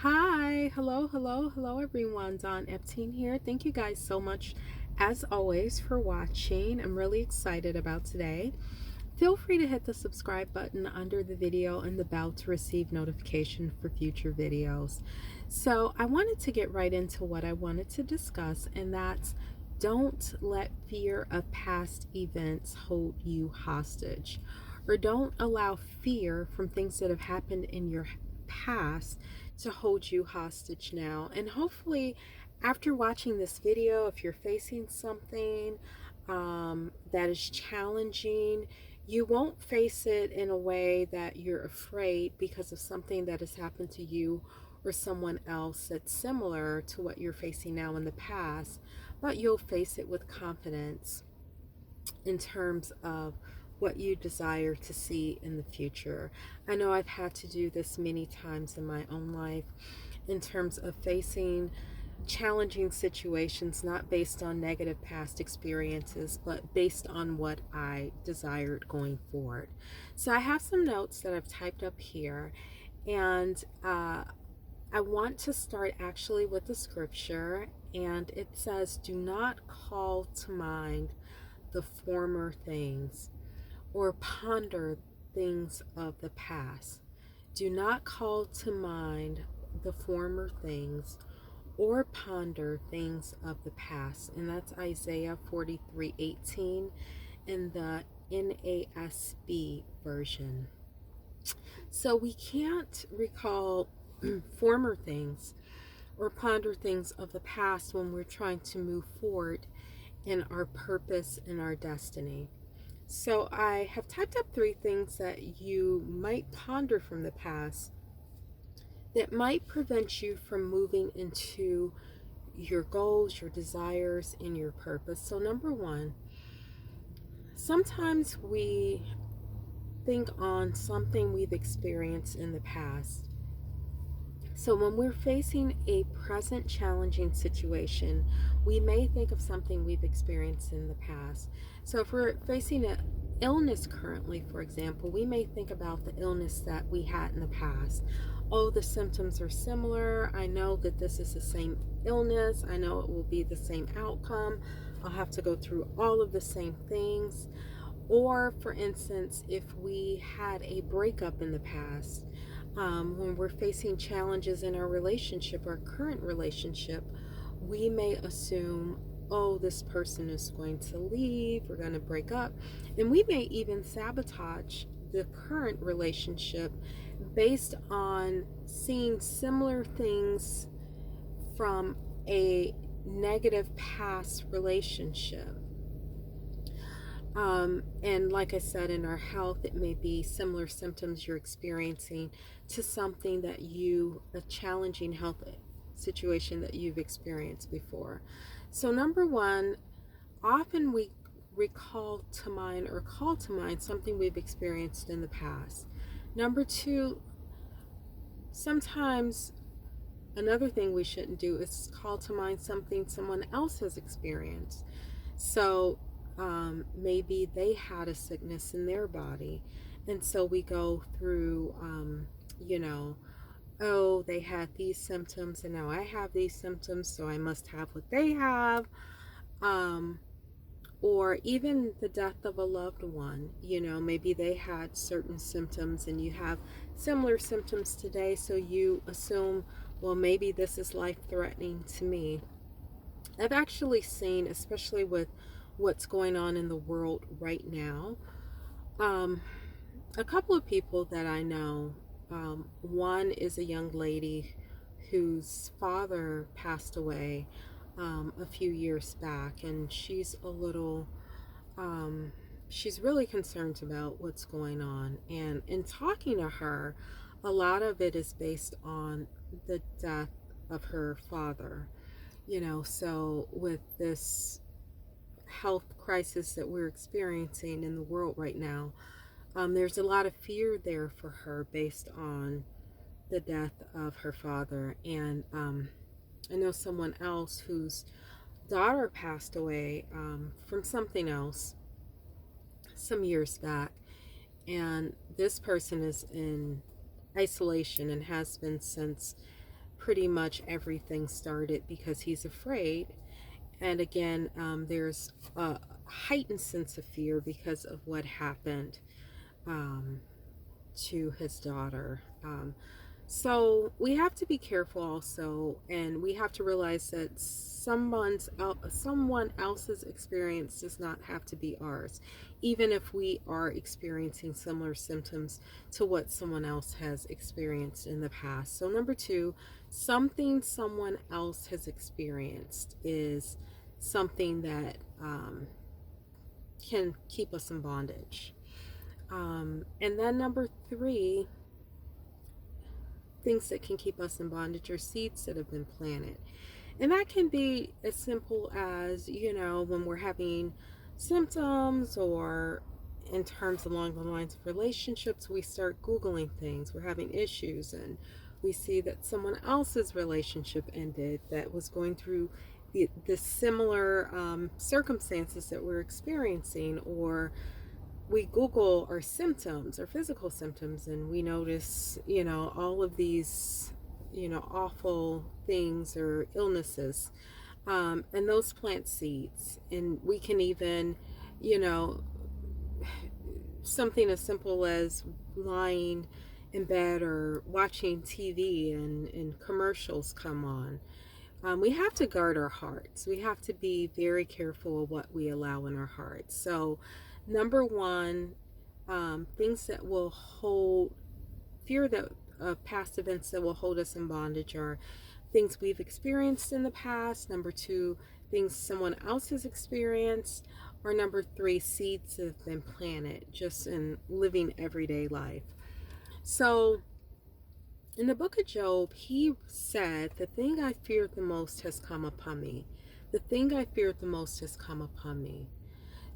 Hi, hello everyone. Don Epting here. Thank you guys so much, as always, for watching. I'm really excited about today. Feel free to hit the subscribe button under the video and the bell to receive notification for future videos. So I wanted to get right into what I wanted to discuss, and that's don't let fear of past events hold you hostage, or don't allow fear from things that have happened in your past to hold you hostage now. And hopefully, after watching this video, if you're facing something that is challenging, you won't face it in a way that you're afraid because of something that has happened to you or someone else that's similar to what you're facing now in the past, but you'll face it with confidence in terms of what you desire to see in the future. I know I've had to do this many times in my own life in terms of facing challenging situations, not based on negative past experiences, but based on what I desired going forward. So I have some notes that I've typed up here, and I want to start actually with the scripture, and it says, "Do not call to mind the former things or ponder things of the past. Do not call to mind the former things or ponder things of the past." And that's Isaiah 43:18 in the NASB version. So we can't recall former things or ponder things of the past when we're trying to move forward in our purpose and our destiny. So I have typed up 3 things that you might ponder from the past that might prevent you from moving into your goals, your desires, and your purpose. So number 1, sometimes we think on something we've experienced in the past. So when we're facing a present challenging situation, we may think of something we've experienced in the past. So if we're facing an illness currently, for example, we may think about the illness that we had in the past. Oh, the symptoms are similar. I know that this is the same illness. I know it will be the same outcome. I'll have to go through all of the same things. Or, for instance, if we had a breakup in the past, when we're facing challenges in our relationship, our current relationship, we may assume, oh, this person is going to leave, we're going to break up, and we may even sabotage the current relationship based on seeing similar things from a negative past relationship. And like I said, in our health, it may be similar symptoms you're experiencing to something a challenging health situation that you've experienced before. So number 1, often we recall to mind or call to mind something we've experienced in the past. Number 2, sometimes another thing we shouldn't do is call to mind something someone else has experienced. So maybe they had a sickness in their body, and so we go through, oh, they had these symptoms and now I have these symptoms, so I must have what they have. Or even the death of a loved one, maybe they had certain symptoms and you have similar symptoms today, so you assume, well, maybe this is life-threatening to me. I've actually seen, especially with what's going on in the world right now, a couple of people that I know. One is a young lady whose father passed away a few years back, and she's she's really concerned about what's going on. And in talking to her, a lot of it is based on the death of her father. So with this health crisis that we're experiencing in the world right now, there's a lot of fear there for her based on the death of her father. And I know someone else whose daughter passed away from something else some years back, and this person is in isolation and has been since pretty much everything started because he's afraid. And again, there's a heightened sense of fear because of what happened um, to his daughter. So we have to be careful also, and we have to realize that someone else's experience does not have to be ours, even if we are experiencing similar symptoms to what someone else has experienced in the past. So number two, something someone else has experienced is something that can keep us in bondage. And then number three, things that can keep us in bondage are seeds that have been planted. And that can be as simple as, when we're having symptoms, or in terms along the lines of relationships, we start Googling things. We're having issues and we see that someone else's relationship ended that was going through the similar circumstances that we're experiencing, or we Google our symptoms, our physical symptoms, and we notice, all of these, awful things or illnesses. And those plant seeds. And we can even, you know, something as simple as lying in bed or watching TV and commercials come on. We have to guard our hearts. We have to be very careful of what we allow in our hearts. So, number one, things that will hold fear that past events that will hold us in bondage are things we've experienced in the past. Number two, things someone else has experienced. Or number three, seeds that have been planted just in living everyday life. So, in the book of Job, he said, "The thing I feared the most has come upon me. The thing I feared the most has come upon me."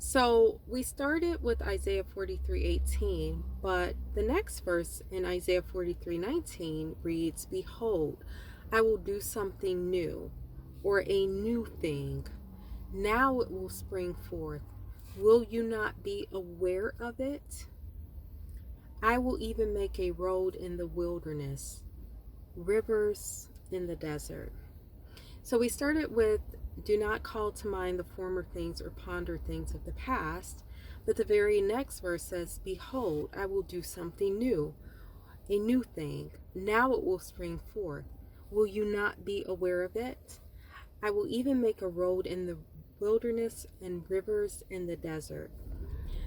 So we started with Isaiah 43:18, but the next verse in Isaiah 43:19 reads, "Behold, I will do something new, or a new thing. Now it will spring forth. Will you not be aware of it? I will even make a road in the wilderness, rivers in the desert." So we started with, "Do not call to mind the former things or ponder things of the past." But the very next verse says, "Behold, I will do something new, a new thing. Now it will spring forth. Will you not be aware of it? I will even make a road in the wilderness and rivers in the desert."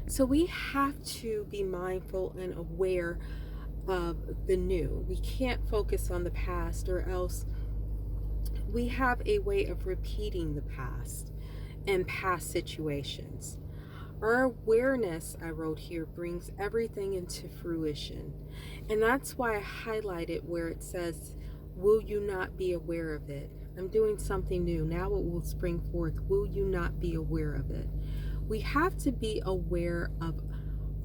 So we have to be mindful and aware of the new. We can't focus on the past, or else we have a way of repeating the past and past situations. Our awareness, I wrote here, brings everything into fruition. And that's why I highlighted where it says, "Will you not be aware of it? I'm doing something new. Now it will spring forth. Will you not be aware of it?" We have to be aware of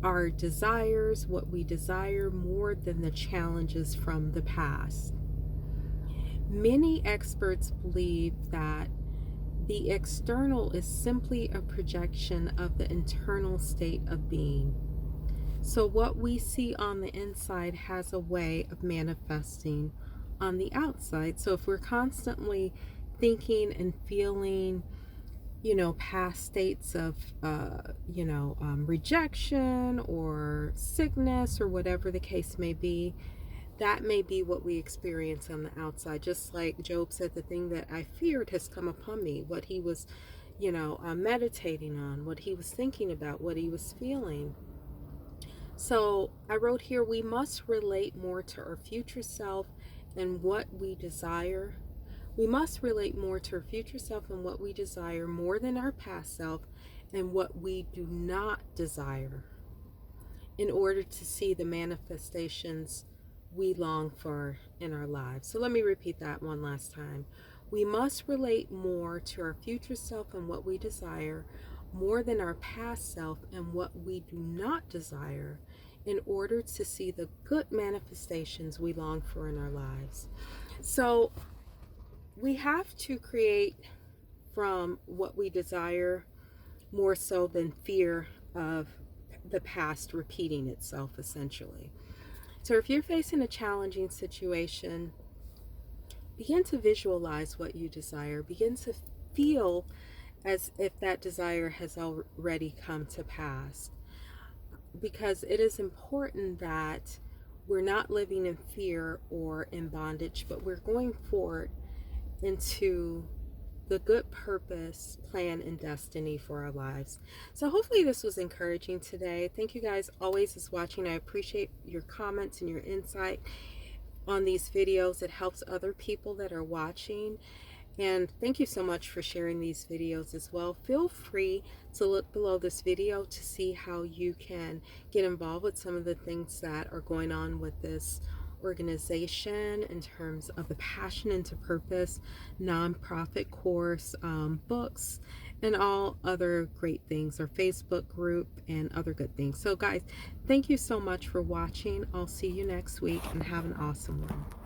our desires, what we desire, more than the challenges from the past. Many experts believe that the external is simply a projection of the internal state of being. So what we see on the inside has a way of manifesting on the outside. So if we're constantly thinking and feeling, past states of, rejection or sickness or whatever the case may be, that may be what we experience on the outside. Just like Job said, "The thing that I feared has come upon me." What he was, meditating on, what he was thinking about, what he was feeling. So I wrote here, we must relate more to our future self and what we desire. We must relate more to our future self and what we desire more than our past self and what we do not desire, in order to see the manifestations we long for in our lives. So let me repeat that one last time. We must relate more to our future self and what we desire more than our past self and what we do not desire, in order to see the good manifestations we long for in our lives. So we have to create from what we desire, more so than fear of the past repeating itself, essentially. So if you're facing a challenging situation, begin to visualize what you desire. Begin to feel as if that desire has already come to pass. Because it is important that we're not living in fear or in bondage, but we're going forward into the good purpose, plan, and destiny for our lives. So hopefully this was encouraging today. Thank you guys always as watching. I appreciate your comments and your insight on these videos. It helps other people that are watching. And thank you so much for sharing these videos as well. Feel free to look below this video to see how you can get involved with some of the things that are going on with this organization in terms of the Passion into Purpose nonprofit course, books, and all other great things, our Facebook group and other good things. So guys, thank you so much for watching. I'll see you next week and have an awesome one.